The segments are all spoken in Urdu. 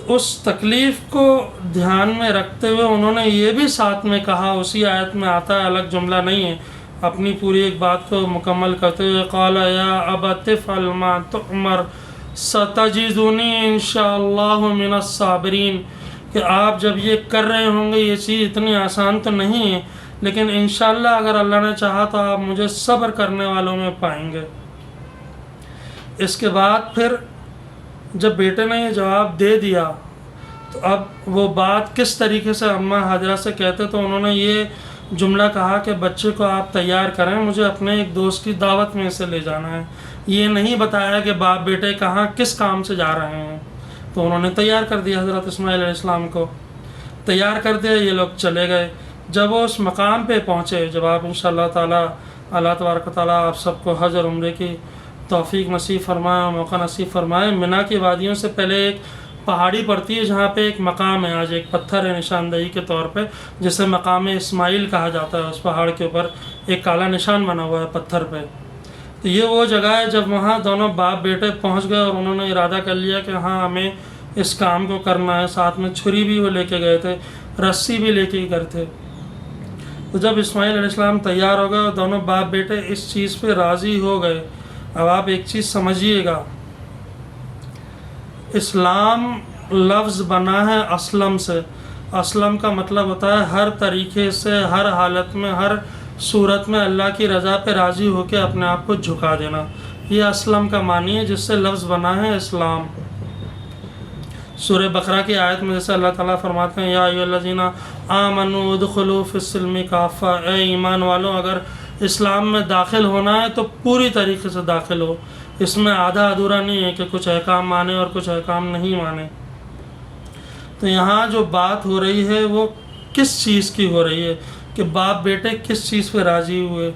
اس تکلیف کو دھیان میں رکھتے ہوئے انہوں نے یہ بھی ساتھ میں کہا، اسی آیت میں آتا ہے، الگ جملہ نہیں ہے، اپنی پوری ایک بات کو مکمل کرتے ہوئے قال یا ابت افعل ما تؤمر ستجدنی انشاءاللہ من الصابرین، کہ آپ جب یہ کر رہے ہوں گے، یہ چیز اتنی آسان تو نہیں ہے، لیکن انشاءاللہ اگر اللہ نے چاہا تو آپ مجھے صبر کرنے والوں میں پائیں گے۔ اس کے بعد پھر جب بیٹے نے یہ جواب دے دیا تو اب وہ بات کس طریقے سے اماں ہاجرہ سے کہتے، تو انہوں نے یہ جملہ کہا کہ بچے کو آپ تیار کریں، مجھے اپنے ایک دوست کی دعوت میں اسے لے جانا ہے۔ یہ نہیں بتایا کہ باپ بیٹے کہاں کس کام سے جا رہے ہیں، تو انہوں نے تیار کر دیا، حضرت اسماعیل علیہ السلام کو تیار کر دیا، یہ لوگ چلے گئے۔ جب وہ اس مقام پہ پہنچے، جب آپ انشاءاللہ تعالی اللہ تبارک و تعالیٰ آپ سب کو حج اور عمرے کی توفیق نصیب فرمائے، موقع نصیب فرمائے۔ منی کی وادیوں سے پہلے ایک پہاڑی پڑتی ہے جہاں پہ ایک مقام ہے، آج ایک پتھر ہے نشاندہی کے طور پہ، جسے مقام اسماعیل کہا جاتا ہے۔ اس پہاڑ کے اوپر ایک کالا نشان بنا ہوا ہے پتھر پہ، تو یہ وہ جگہ ہے جب وہاں دونوں باپ بیٹے پہنچ گئے اور انہوں نے ارادہ کر لیا کہ ہاں ہمیں اس کام کو کرنا ہے۔ ساتھ میں چھری بھی وہ لے کے گئے تھے، رسی بھی لے کے گئے تھے۔ تو جب اسماعیل علیہ السلام تیار ہو گئے اور دونوں باپ بیٹے اس چیز پہ راضی ہو گئے۔ اب آپ ایک چیز سمجھیے گا، اسلام لفظ بنا ہے اسلم سے۔ اسلم کا مطلب ہوتا ہے ہر طریقے سے، ہر حالت میں، ہر صورت میں اللہ کی رضا پہ راضی ہو کے اپنے آپ کو جھکا دینا، یہ اسلم کا معنی ہے، جس سے لفظ بنا ہے اسلام۔ سورہ بقرہ کی آیت میں جیسے اللہ تعالیٰ فرماتے ہیں یا ایھا الذین آمنوا ادخلوا فی السلم کافہ، اے ایمان والوں اگر اسلام میں داخل ہونا ہے تو پوری طریقے سے داخل ہو، اس میں آدھا ادھورا نہیں ہے کہ کچھ احکام مانے اور کچھ احکام نہیں مانے۔ تو یہاں جو بات ہو رہی ہے وہ کس چیز کی ہو رہی ہے کہ باپ بیٹے کس چیز پہ راضی ہوئے؟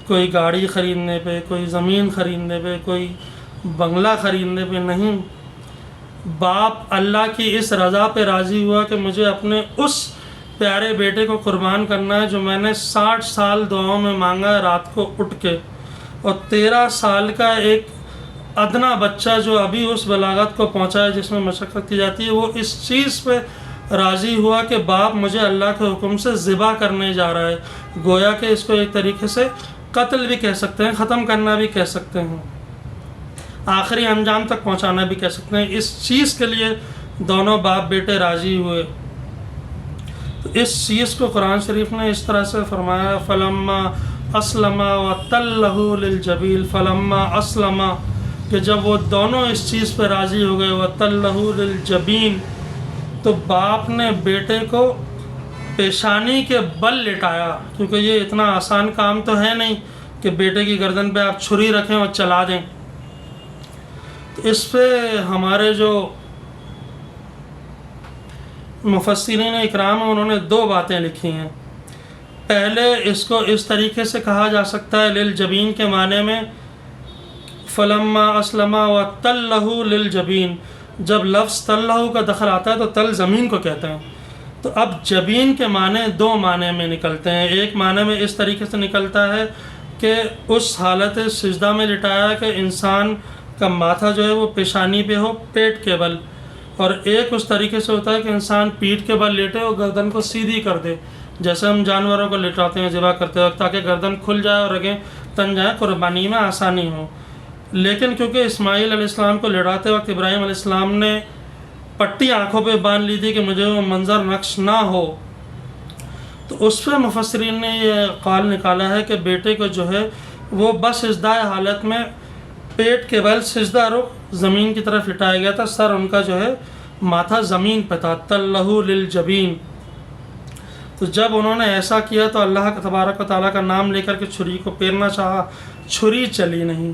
کوئی گاڑی خریدنے پہ، کوئی زمین خریدنے پہ، کوئی بنگلہ خریدنے پہ نہیں، باپ اللہ کی اس رضا پہ راضی ہوا کہ مجھے اپنے اس پیارے بیٹے کو قربان کرنا ہے جو میں نے 60 سال دعاؤں میں مانگا ہے رات کو اٹھ کے، اور 13 سال کا ایک ادنا بچہ جو ابھی اس بلاغت کو پہنچا ہے جس میں مشقت کی جاتی ہے، وہ اس چیز پہ راضی ہوا کہ باپ مجھے اللہ کے حکم سے ذبح کرنے جا رہا ہے۔ گویا کہ اس کو ایک طریقے سے قتل بھی کہہ سکتے ہیں، ختم کرنا بھی کہہ سکتے ہیں، آخری انجام تک پہنچانا بھی کہہ سکتے ہیں۔ اس چیز کے لیے دونوں باپ بیٹے راضی ہوئے۔ تو اس چیز کو قرآن شریف نے اس طرح سے فرمایا فلما اسلم وتلہ للجبین، فلما اسلم، کہ جب وہ دونوں اس چیز پہ راضی ہو گئے وتلہ للجبین، تو باپ نے بیٹے کو پیشانی کے بل لٹایا، کیونکہ یہ اتنا آسان کام تو ہے نہیں کہ بیٹے کی گردن پہ آپ چھری رکھیں اور چلا دیں۔ تو اس پہ ہمارے جو مفسرین اکرام ہیں انہوں نے 2 باتیں لکھی ہیں۔ پہلے اس کو اس طریقے سے کہا جا سکتا ہے للجبین کے معنی میں فلما اسلم وتلہ للجبین، جب لفظ تلہ کا دخل آتا ہے تو تل زمین کو کہتے ہیں، تو اب جبین کے معنی 2 معنی میں نکلتے ہیں۔ ایک معنی میں اس طریقے سے نکلتا ہے کہ اس حالت سجدہ میں لٹایا کہ انسان کا ماتھا جو ہے وہ پیشانی پہ ہو، پیٹ کے بل، اور ایک اس طریقے سے ہوتا ہے کہ انسان پیٹھ کے بل لیٹے اور گردن کو سیدھی کر دے، جیسے ہم جانوروں کو لٹاتے ہیں ذبح کرتے وقت تاکہ گردن کھل جائے اور رگیں تن جائیں، قربانی میں آسانی ہو۔ لیکن کیونکہ اسماعیل علیہ السلام کو لڑاتے وقت ابراہیم علیہ السلام نے پٹی آنکھوں پہ باندھ لی تھی کہ مجھے وہ منظر نقش نہ ہو، تو اس پہ مفسرین نے یہ قول نکالا ہے کہ بیٹے کو جو ہے وہ بس سجدہ حالت میں پیٹ کے بل سجدہ رخ زمین کی طرف لٹایا گیا تھا، سر ان کا جو ہے ماتھا زمین پہ تھا، تلہ للجبین۔ تو جب انہوں نے ایسا کیا تو اللہ تبارک و تعالیٰ کا نام لے کر کے چھری کو پیرنا چاہا، چھری چلی نہیں۔